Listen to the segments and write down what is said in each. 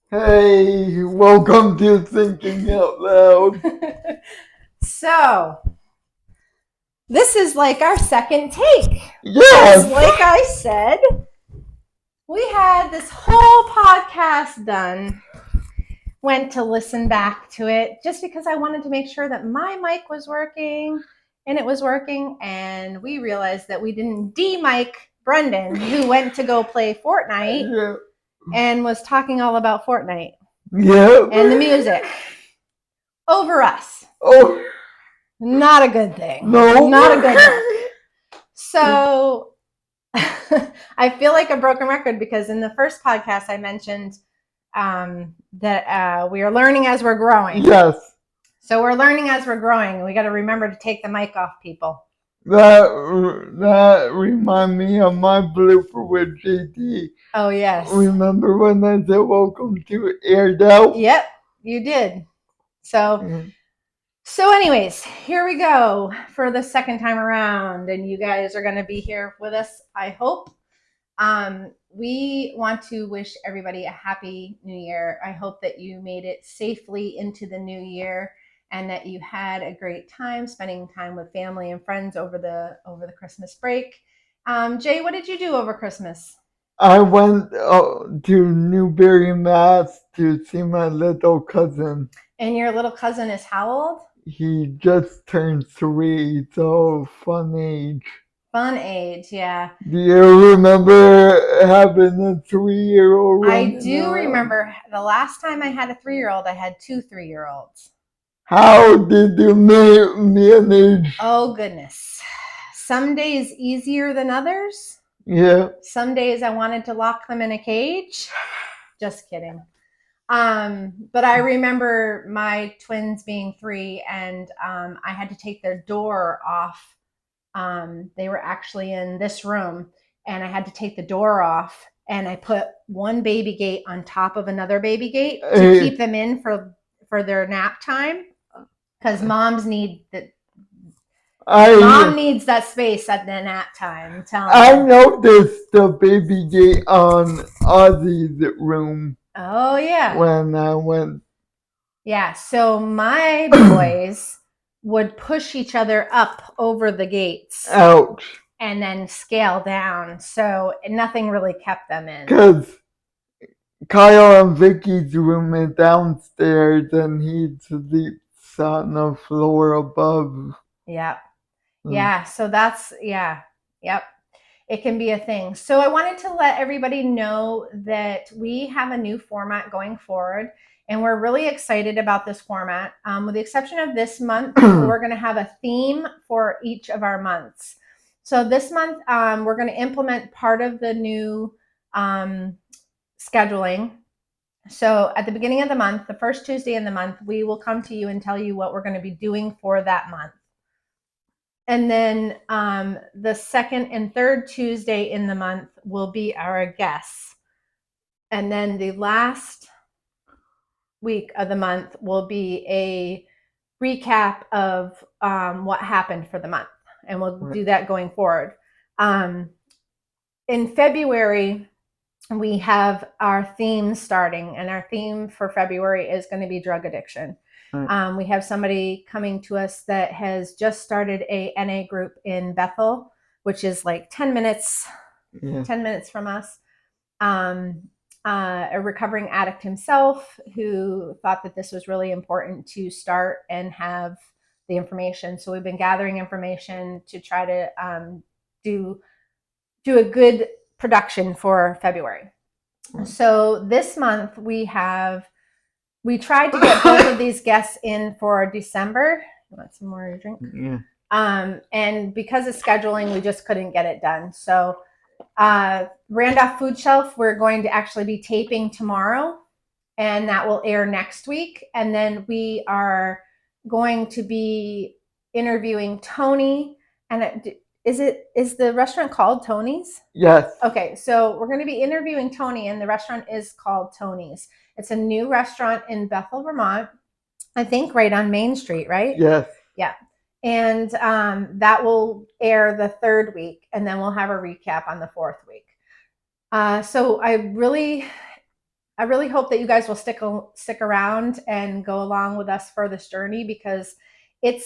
Hey, welcome to Thinking Out Loud. So, this is like our second take. Yes! Like I said, we had this whole podcast done, went to listen back to it just because I wanted to make sure that my mic was working and it was working. And we realized that we didn't de-mic Brendan, who went to go play Fortnite Yeah. and was talking all about Fortnite Yep. and the music over us. Oh, Not a good thing. no. Not a good look. So I feel like a broken record because in the first podcast I mentioned that we are learning as we're growing. Yes. So we're learning as we're growing. We got to remember to take the mic off, people. That remind me of my blooper with JT. Oh, yes. Remember when I said welcome to Aired Out? Yep, you did. So anyways, here we go for the second time around, and you guys are going to be here with us, I hope. We want to wish everybody a happy new year. I hope that you made it safely into the new year and that you had a great time spending time with family and friends over the Christmas break. Jay, what did you do over Christmas? I went to Newbury, Mass to see my little cousin. And your little cousin is how old? He just turned 3, so fun age. Fun age, yeah. Do you remember having a 3-year-old? I do remember the last time I had a 3-year-old, I had 2 3-year-olds. How did you manage? Oh, goodness. Some days easier than others. Yeah. Some days I wanted to lock them in a cage. Just kidding. But I remember my twins being 3 and I had to take their door off. They were actually in this room and I had to take the door off and I put one baby gate on top of another baby gate to keep them in for their nap time because moms need that. Mom needs that space at the nap time. I noticed the baby gate on Ozzy's room. Oh, yeah. When I went. Yeah, so my boys would push each other up over the gates. Ouch. And then scale down. So nothing really kept them in. Because Kyle and Vicky's room is downstairs and he sleeps on the floor above. Yep. Yeah, so that's, yeah, yep. It can be a thing. So I wanted to let everybody know that we have a new format going forward, and we're really excited about this format. With the exception of this month, we're going to have a theme for each of our months. So this month, we're going to implement part of the new scheduling. So at the beginning of the month, the first Tuesday in the month, we will come to you and tell you what we're going to be doing for that month. And then the second and third Tuesday in the month will be our guests. And then the last week of the month will be a recap of what happened for the month. And we'll do that going forward. In February, we have our theme starting. And our theme for February is going to be drug addiction. We have somebody coming to us that has just started a NA group in Bethel, which is like 10 minutes from us. A recovering addict himself who thought that this was really important to start and have the information. So we've been gathering information to try to do a good production for February. So this month we tried to get both of these guests in for December. You want some more to drink? Yeah. And because of scheduling, we just couldn't get it done. So Randolph Food Shelf, we're going to actually be taping tomorrow, and that will air next week. And then we are going to be interviewing Tony. And is the restaurant called Tony's? Yes. Okay, so we're going to be interviewing Tony, and the restaurant is called Tony's. It's a new restaurant in Bethel, Vermont. I think right on Main Street, right? Yes. Yeah. And that will air the third week, and then we'll have a recap on the fourth week. So I really I really hope that you guys will stick around and go along with us for this journey, because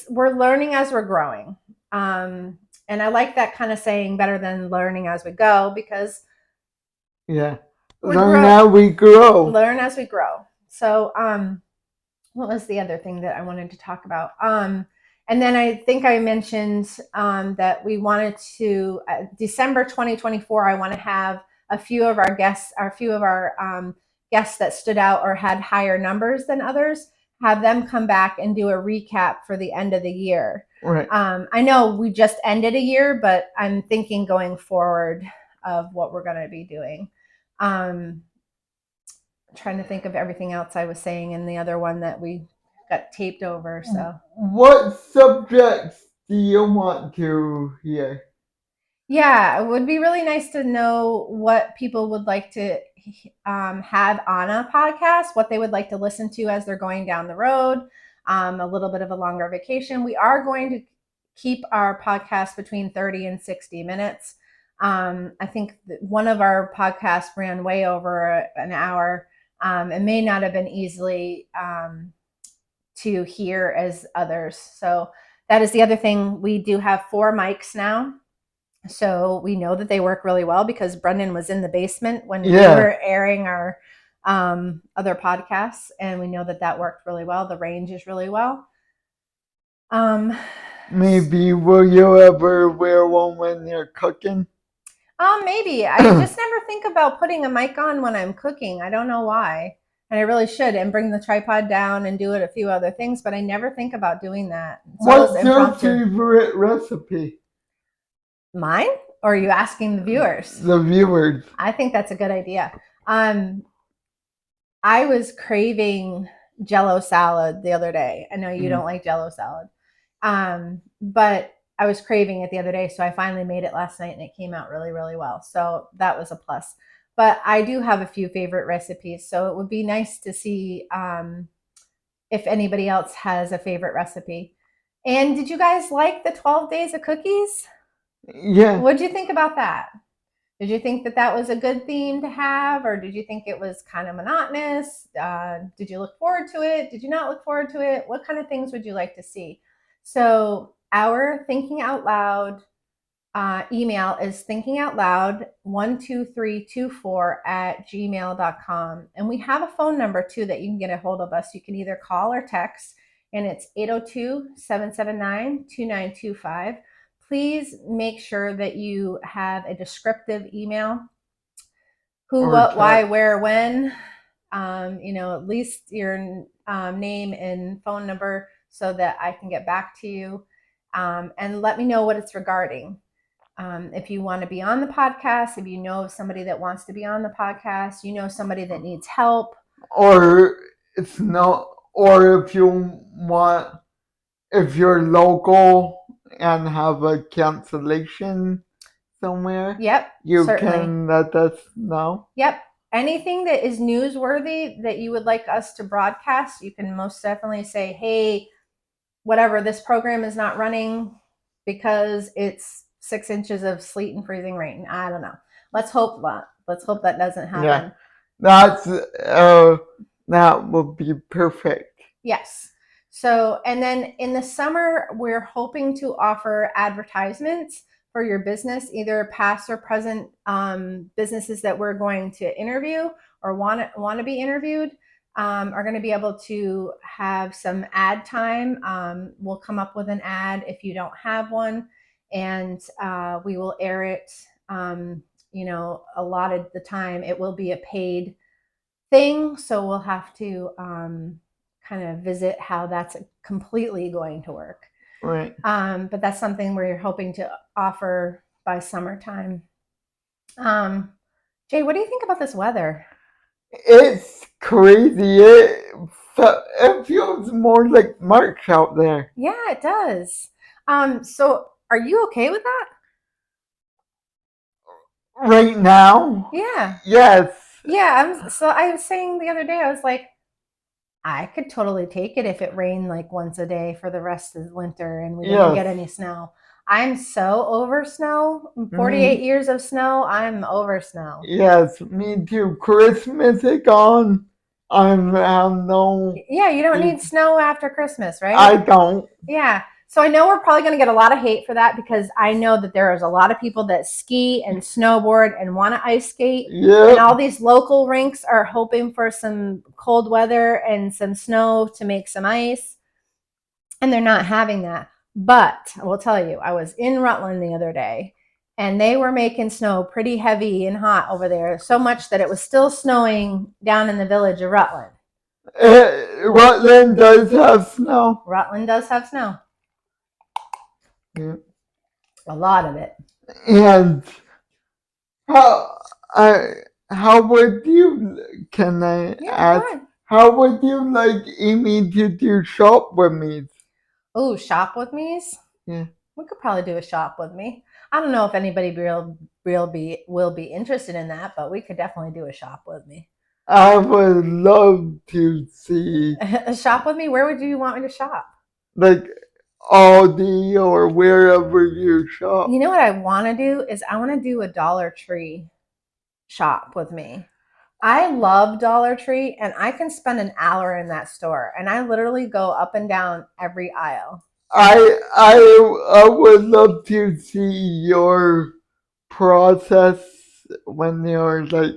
we're learning as we're growing. And I like that kind of saying, better than learning as we go, because Yeah. we Learn grow, how we grow. learn as we grow. So, what was the other thing that I wanted to talk about? And then I think I mentioned that we wanted to December 2024. I want to have a few of our guests that stood out or had higher numbers than others. Have them come back and do a recap for the end of the year. Right. I know we just ended a year, but I'm thinking going forward of what we're going to be doing. Trying to think of everything else I was saying in the other one that we got taped over. So what subjects do you want to hear? yeah, it would be really nice to know what people would like to have on a podcast, what they would like to listen to as they're going down the road, a little bit of a longer vacation. We are going to keep our podcast between 30 and 60 minutes. I think one of our podcasts ran way over an hour. It may not have been easily to hear as others. So that is the other thing. We do have 4 mics now. So we know that they work really well, because Brendan was in the basement when we were airing our other podcasts, and we know that worked really well. The range is really well. Maybe will you ever wear one when you're cooking? Maybe. I just never think about putting a mic on when I'm cooking. I don't know why. And I really should, and bring the tripod down and do it a few other things, but I never think about doing that. It's What's your favorite recipe? Mine? Or are you asking the viewers? The viewers. I think that's a good idea. I was craving Jello salad the other day. I know you don't like Jello salad, but I was craving it the other day, so I finally made it last night, and it came out really, really well. So that was a plus. But I do have a few favorite recipes, so it would be nice to see if anybody else has a favorite recipe. And did you guys like the 12 days of cookies? Yeah. What did you think about that? Did you think that was a good theme to have, or did you think it was kind of monotonous? Did you look forward to it? Did you not look forward to it? What kind of things would you like to see? So our Thinking Out Loud email is thinkingoutloud12324@gmail.com. And we have a phone number too that you can get a hold of us. You can either call or text, and it's 802-779-2925. Please make sure that you have a descriptive email. Who, what, why, where, when. At least your name and phone number, so that I can get back to you, and let me know what it's regarding. If you want to be on the podcast, if you know of somebody that wants to be on the podcast, somebody that needs help, or if you're local and have a cancellation somewhere, yep, you certainly can let us know. Yep. Anything that is newsworthy that you would like us to broadcast, you can most definitely say, hey, whatever, this program is not running because it's 6 inches of sleet and freezing rain. I don't know. Let's hope that doesn't happen. Yeah. That would be perfect. Yes. So, and then in the summer, we're hoping to offer advertisements for your business, either past or present businesses that we're going to interview or want to be interviewed. Are going to be able to have some ad time. We'll come up with an ad if you don't have one, and we will air it. A lot of the time it will be a paid thing, so we'll have to kind of visit how that's completely going to work. Right. But that's something we're hoping to offer by summertime. Jay, what do you think about this weather? It's crazy. It feels more like March out there. Yeah, it does. So are you okay with that? Right now? Yeah. Yes. Yeah. I was saying the other day, I was like, I could totally take it if it rained like once a day for the rest of the winter and we didn't get any snow. I'm so over snow. 48 years of snow, I'm over snow. Yes, me too. Christmas is gone. I'm no. Yeah, you don't need snow after Christmas, right? I don't. Yeah. So I know we're probably going to get a lot of hate for that because I know that there is a lot of people that ski and snowboard and want to ice skate. Yep. And all these local rinks are hoping for some cold weather and some snow to make some ice. And they're not having that. But I will tell you, I was in Rutland the other day and they were making snow pretty heavy and hot over there, so much that it was still snowing down in the village of Rutland. Rutland does have snow. Rutland does have snow. Yeah. A lot of it. And how would you, can I ask, how would you like Amy to do shop with me? Oh, shop with me's? Yeah. We could probably do a shop with me. I don't know if anybody will be interested in that, but we could definitely do a shop with me. I would love to see a shop with me. Where would you want me to shop? Like Aldi or wherever you shop. You know what I want to do is I want to do a Dollar Tree shop with me. I love Dollar Tree and I can spend an hour in that store and I literally go up and down every aisle. I would love to see your process when you're like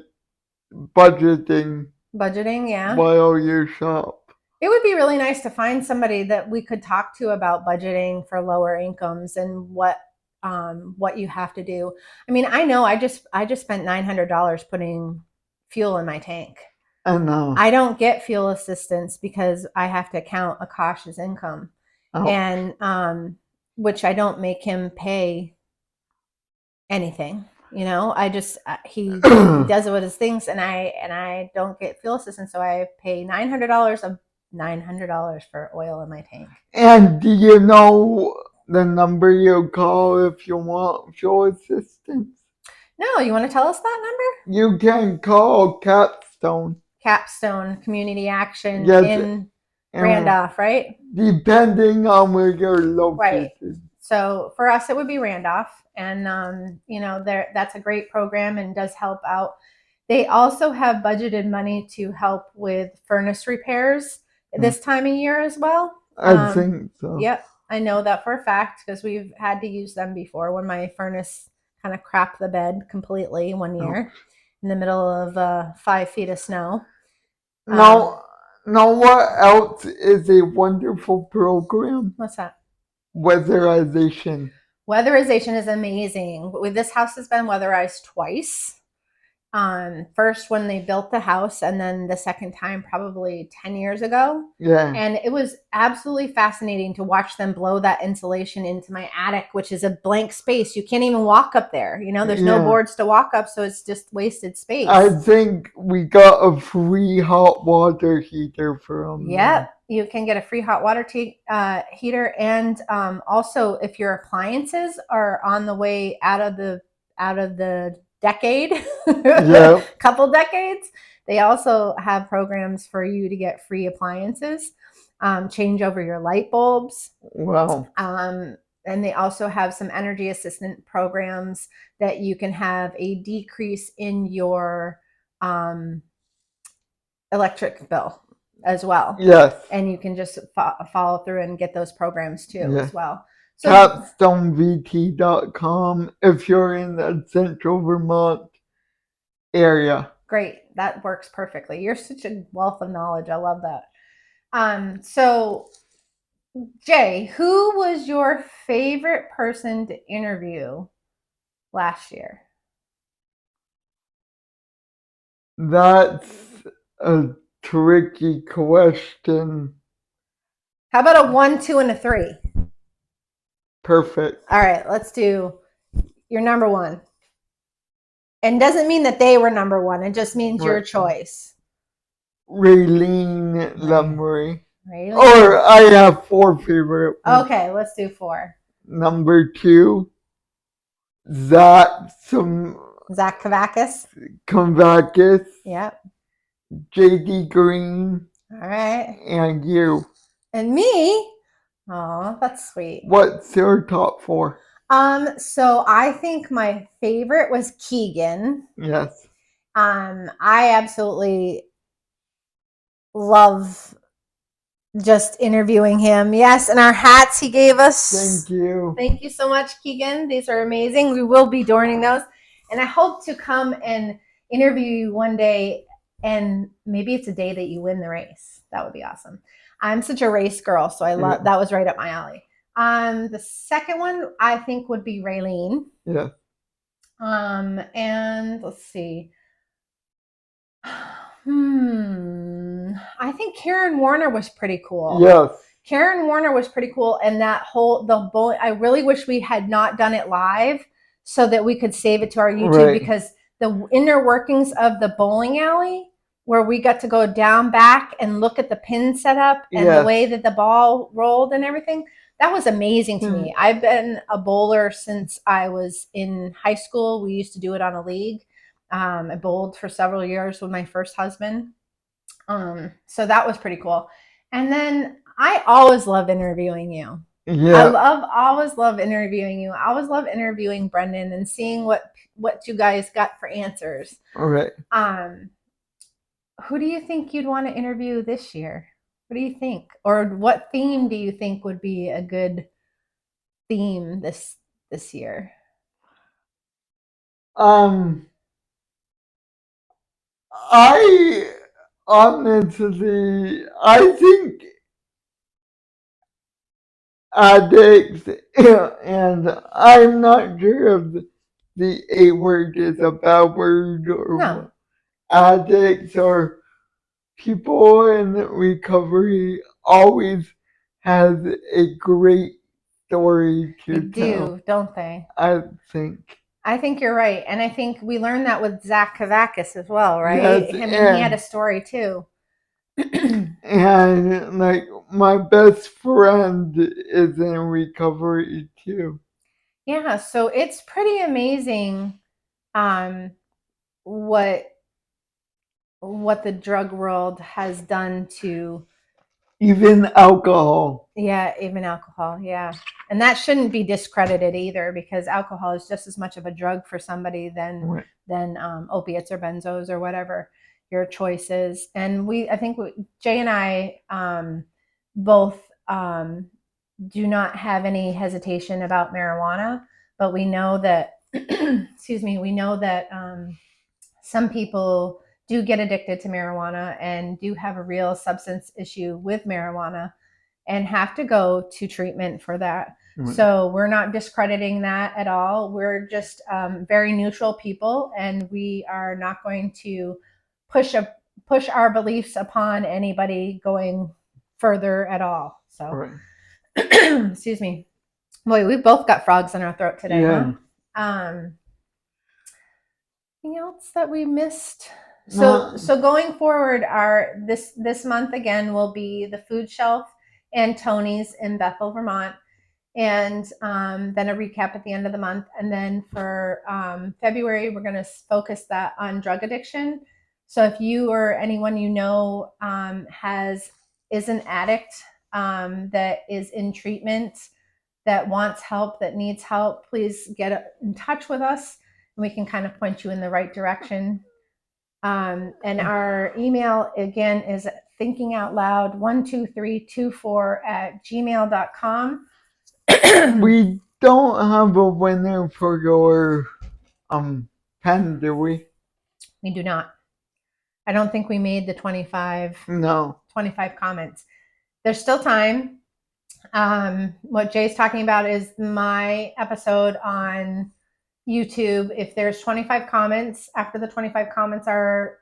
budgeting. Budgeting, yeah. While you shop. It would be really nice to find somebody that we could talk to about budgeting for lower incomes and what you have to do. I mean, I know I just spent $900 putting fuel in my tank. I know. I don't get fuel assistance because I have to count Akash's income, and which I don't make him pay anything. You know, I just he does it with his things, and I don't get fuel assistance, so I pay $900 for oil in my tank. And do you know the number you call if you want fuel assistance? No, you want to tell us that number? You can call Capstone Community Action in Randolph, right? Depending on where you're located. Right. So for us, it would be Randolph, and you know, that's a great program and does help out. They also have budgeted money to help with furnace repairs this time of year as well. I think so. Yep, I know that for a fact because we've had to use them before when my furnace kind of crapped the bed completely one year in the middle of 5 feet of snow. Now what else is a wonderful program? What's that? Weatherization. Weatherization is amazing. This house has been weatherized twice. First when they built the house, and then the second time probably 10 years ago. Yeah. And it was absolutely fascinating to watch them blow that insulation into my attic, which is a blank space. You can't even walk up there. You know, there's no boards to walk up, so it's just wasted space. I think we got a free hot water heater from them. You can get a free hot water heater, and also if your appliances are on the way out of the decade, couple decades, they also have programs for you to get free appliances, change over your light bulbs. Wow. And they also have some energy assistant programs that you can have a decrease in your electric bill as well. Yes. And you can just follow through and get those programs too as well. So, CapstoneVT.com if you're in the central Vermont area. Great. That works perfectly. You're such a wealth of knowledge. I love that. So, Jay, who was your favorite person to interview last year? That's a tricky question. How about a 1, 2, and a 3? Perfect. All right, let's do your number one. And doesn't mean that they were number one. It just means your choice. Raylene Lumry. Raylene. Or I have 4 favorite ones. Okay, let's do 4. Number 2, Zach Kavakis. Yep. JD Green. All right. And you. And me. Oh, that's sweet. What's your top 4? So I think my favorite was Keegan. Yes. I absolutely love just interviewing him. Yes, and our hats he gave us. Thank you. Thank you so much, Keegan. These are amazing. We will be adorning those. And I hope to come and interview you one day. And maybe it's a day that you win the race. That would be awesome. I'm such a race girl, so I love that was right up my alley. The second one I think would be Raylene. Yeah. And let's see. I think Karen Warner was pretty cool. Yes. Karen Warner was pretty cool, and that whole the bowling. I really wish we had not done it live, so that we could save it to our YouTube, Right. because the inner workings of the bowling alley, where we got to go down back and look at the pin setup and the Yes. way that the ball rolled and everything, that was amazing to me. I've been a bowler since I was in high school. We used to do it on a league. I bowled for several years with my first husband. So that was pretty cool. And then I always love interviewing you. Yeah. Always love interviewing you. I always love interviewing Brendan and seeing what you guys got for answers. All right. Who do you think you'd want to interview this year? What do you think? Or what theme do you think would be a good theme this year? I honestly, I think addicts, and I'm not sure if the A word is a bad word or No. what. Addicts or people in recovery always has a great story They to tell. do, don't they? I think. I think you're right. And I think we learned that with Zach Kavakis as well, right? Yes, I mean, he had a story too. and like my best friend is in recovery too. Yeah, so it's pretty amazing um, what the drug world has done to, Even alcohol. yeah, even alcohol, yeah. And that shouldn't be discredited either, because alcohol is just as much of a drug for somebody Right. than opiates or benzos or whatever your choice is. And I think Jay and I both do not have any hesitation about marijuana, but we know that, excuse me, we know that some people do get addicted to marijuana and do have a real substance issue with marijuana and have to go to treatment for that. Right. So we're not discrediting that at all. We're just very neutral people, and we are not going to push our beliefs upon anybody going further at all. So, Right. excuse me. Boy, we both got frogs in our throat today, Yeah. huh? Anything else that we missed? So going forward, our this month again will be the food shelf and Tony's in Bethel, Vermont, and then a recap at the end of the month. And then for February, we're going to focus that on drug addiction. So if you or anyone you know is an addict that is in treatment, that wants help, that needs help, please get in touch with us, and we can kind of point you in the right direction. And our email again is thinkingoutloud12324@gmail.com. We don't have a winner for your pen, do we? We do not. I don't think we made the 25 comments. There's still time. What Jay's talking about is my episode on YouTube. If there's 25 comments, after the 25 comments are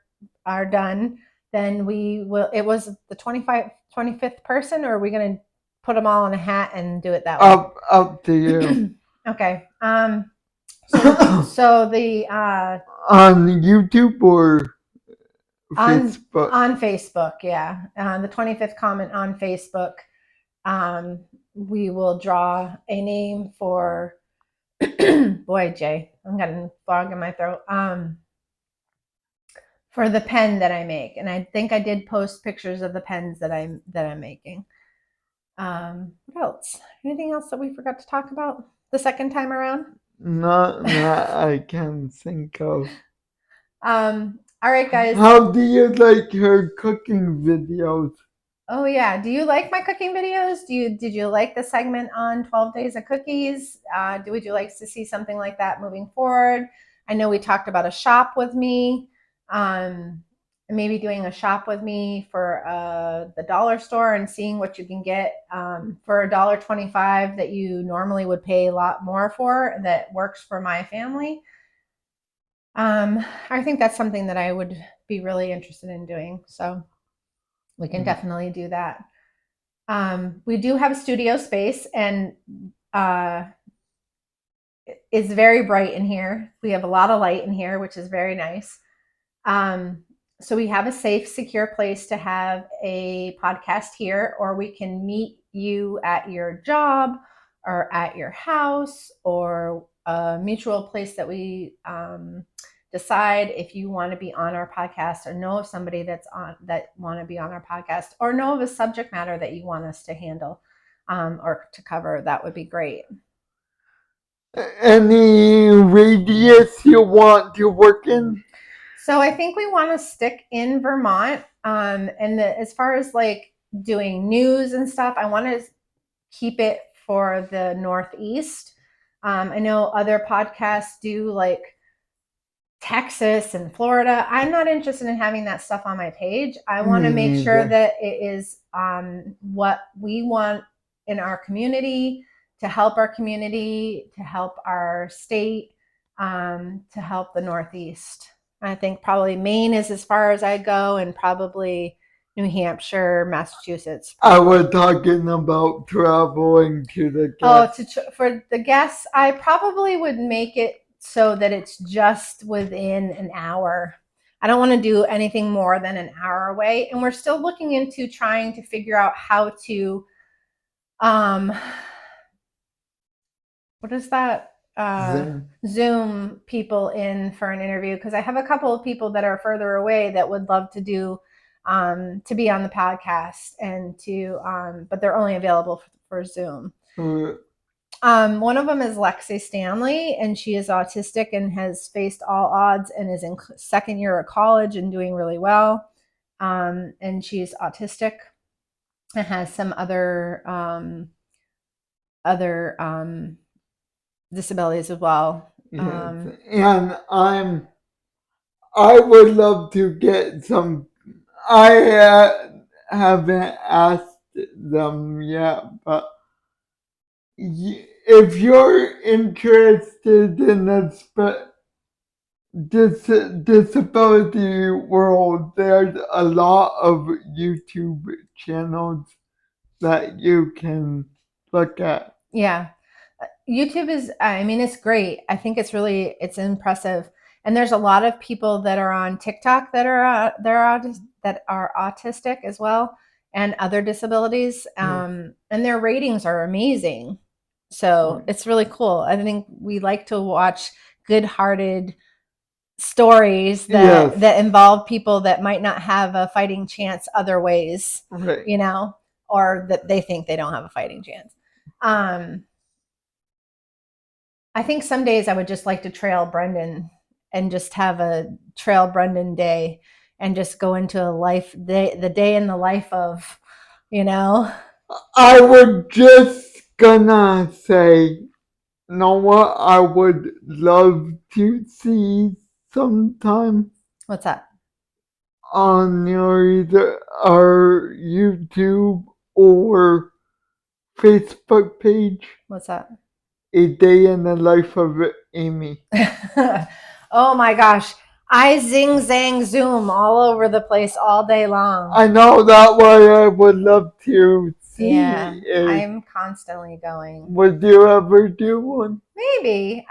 done, then we will. It was the 25th person, or are we going to put them all in a hat and do it that way? Up to you. Okay. So the on YouTube or Facebook? On Facebook, yeah. The 25th comment on Facebook. We will draw a name for. Boy, Jay, I'm getting fog in my throat. For the pen that I make, and I think I did post pictures of the pens that I'm making. What else? Anything else that we forgot to talk about the second time around? Not that I can think of. All right, guys. How do you like her cooking videos? Oh yeah. Do you like my cooking videos? Did you like the segment on 12 days of cookies? Would you like to see something like that moving forward? I know we talked about a shop with me. Maybe doing a shop with me for the dollar store and seeing what you can get for $1.25 that you normally would pay a lot more for that works for my family. I think that's something that I would be really interested in doing. So we can definitely do that. We do have a studio space, and it's very bright in here. We have a lot of light in here, which is very nice. So we have a safe, secure place to have a podcast here, or we can meet you at your job or at your house or a mutual place that we decide if you want to be on our podcast or know of somebody that want to be on our podcast or know of a subject matter that you want us to handle or to cover. That would be great. Any radius you want to work in? So I think we want to stick in Vermont. As far as like doing news and stuff, I want to keep it for the Northeast. I know other podcasts do like Texas and Florida. I'm not interested in having that stuff on my page. I want to make sure that it is what we want in our community, to help our community, to help our state, to help the Northeast. I think probably Maine is as far as I go, and probably New Hampshire, Massachusetts. I was talking about traveling to the guests. For the guests, I probably would make it so that it's just within an hour. I don't want to do anything more than an hour away. And we're still looking into trying to figure out how to, what is that? Zoom people in for an interview, because I have a couple of people that are further away that would love to do to be on the podcast and but they're only available for Zoom. One of them is Lexi Stanley, and she is autistic and has faced all odds and is in second year of college and doing really well. And she's autistic and has some other disabilities as well. Yes. And I would love to get some. I haven't asked them yet, but if you're interested in this disability world, there's a lot of YouTube channels that you can look at. Yeah. YouTube is, I mean, it's great. I think it's impressive. And there's a lot of people that are on TikTok that are autistic as well, and other disabilities. And their ratings are amazing. So it's really cool. I think we like to watch good-hearted stories that involve people that might not have a fighting chance other ways, or that they think they don't have a fighting chance. I think some days I would just like to trail Brendan and just have a trail Brendan day and just go into the day in the life of, I would just gonna say, you know what I would love to see sometime? What's that? On either our YouTube or Facebook page. What's that? A day in the life of Amy. Oh my gosh. I zing, zang, zoom all over the place all day long. I know, that way I would love to see. Yeah, I'm constantly going. Would you ever do one? Maybe.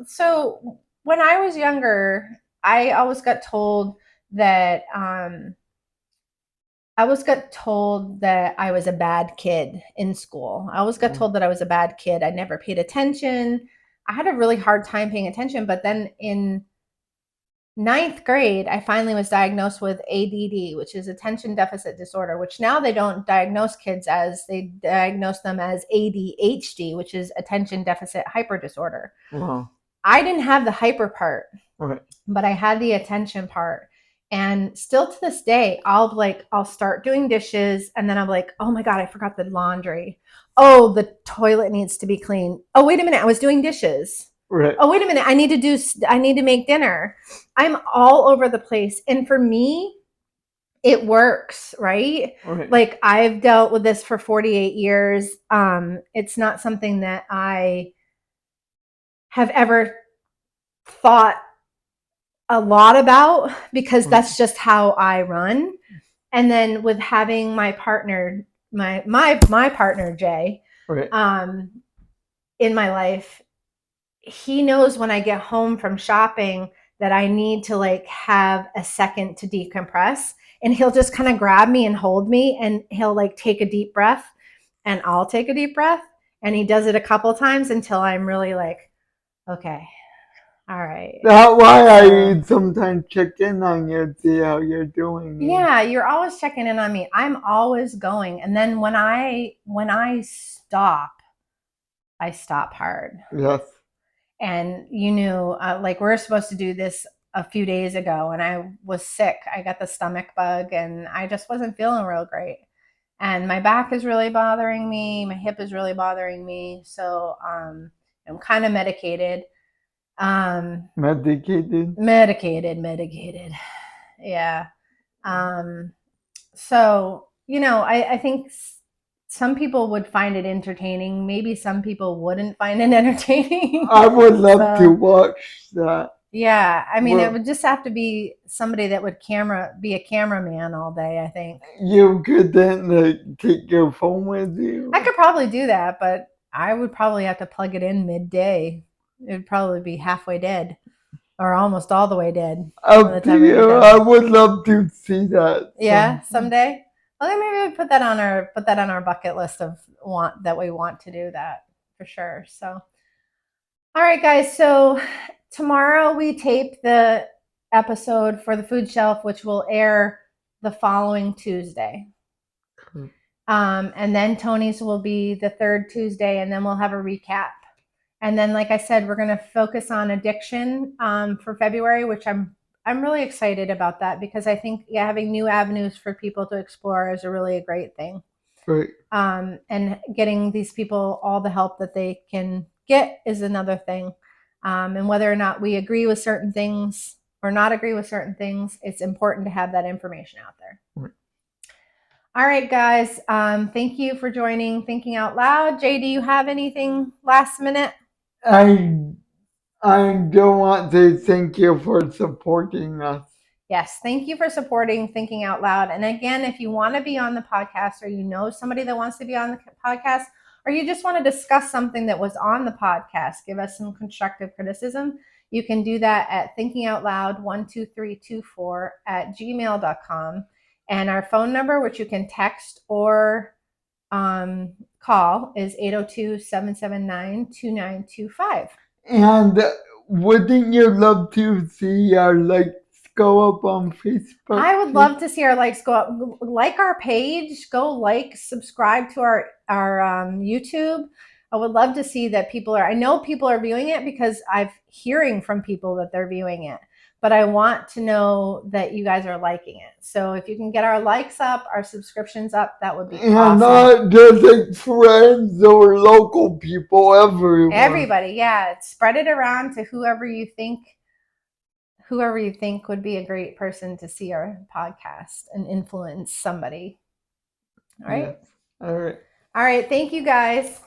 So when I was younger, I always got told that I was a bad kid in school. I always got told that I was a bad kid. I never paid attention. I had a really hard time paying attention, but then ninth grade, I finally was diagnosed with ADD, which is attention deficit disorder, which now they don't diagnose kids as, they diagnose them as ADHD, which is attention deficit hyper disorder. Wow. I didn't have the hyper part, Right. but I had the attention part. And still to this day, I'll start doing dishes and then I'm like, oh my God, I forgot the laundry. Oh, the toilet needs to be clean. Oh, wait a minute, I was doing dishes. Right. Oh, wait a minute, I need to make dinner. I'm all over the place. And for me, it works, right? Right. Like I've dealt with this for 48 years. It's not something that I have ever thought a lot about because that's just how I run. And then with having my partner, my partner Jay, Right. In my life, he knows when I get home from shopping that I need to like have a second to decompress. And he'll just kind of grab me and hold me and he'll like take a deep breath and I'll take a deep breath. And he does it a couple times until I'm really like, okay, all right. That's why I sometimes check in on you, see how you're doing. Yeah, you're always checking in on me. I'm always going. And then when I stop, I stop hard. Yes. And you knew, like we were supposed to do this a few days ago, and I was sick. I got the stomach bug, and I just wasn't feeling real great. And my back is really bothering me. My hip is really bothering me. So I'm kind of medicated. Medicated. Medicated. Yeah. So I think some people would find it entertaining. Maybe some people wouldn't find it entertaining. I would love to watch that. Yeah, I mean, it would just have to be somebody that would be a cameraman all day, I think. You could then like take your phone with you. I could probably do that, but I would probably have to plug it in midday. It would probably be halfway dead or almost all the way dead. Up to you. I would love to see that. Yeah, someday. Well, then maybe we put that on our bucket list of that we want to do that for sure. So, all right, guys. So tomorrow we tape the episode for the food shelf, which will air the following Tuesday. And then Tony's will be the third Tuesday, and then we'll have a recap. And then, like I said, we're going to focus on addiction for February, which I'm really excited about that because I think having new avenues for people to explore is a great thing. Right. And getting these people all the help that they can get is another thing. And whether or not we agree with certain things or not agree with certain things, it's important to have that information out there. Right. All right, guys. Thank you for joining Thinking Out Loud. Jay, do you have anything last minute? I don't want to thank you for supporting us. Yes, thank you for supporting Thinking Out Loud. And again, if you want to be on the podcast or you know somebody that wants to be on the podcast or you just want to discuss something that was on the podcast, give us some constructive criticism, you can do that at thinkingoutloud12324@gmail.com. And our phone number, which you can text or call, is 802-779-2925. And wouldn't you love to see our likes go up on Facebook? I would love to see our likes go up. Like our page, subscribe to our YouTube. I would love to see that I know people are viewing it because I'm hearing from people that they're viewing it. But I want to know that you guys are liking it. So if you can get our likes up, our subscriptions up, that would be awesome. And not just like friends or local people, everyone. Everybody, yeah. Spread it around to whoever you think would be a great person to see our podcast and influence somebody. All right. Yes. All right. All right. Thank you, guys.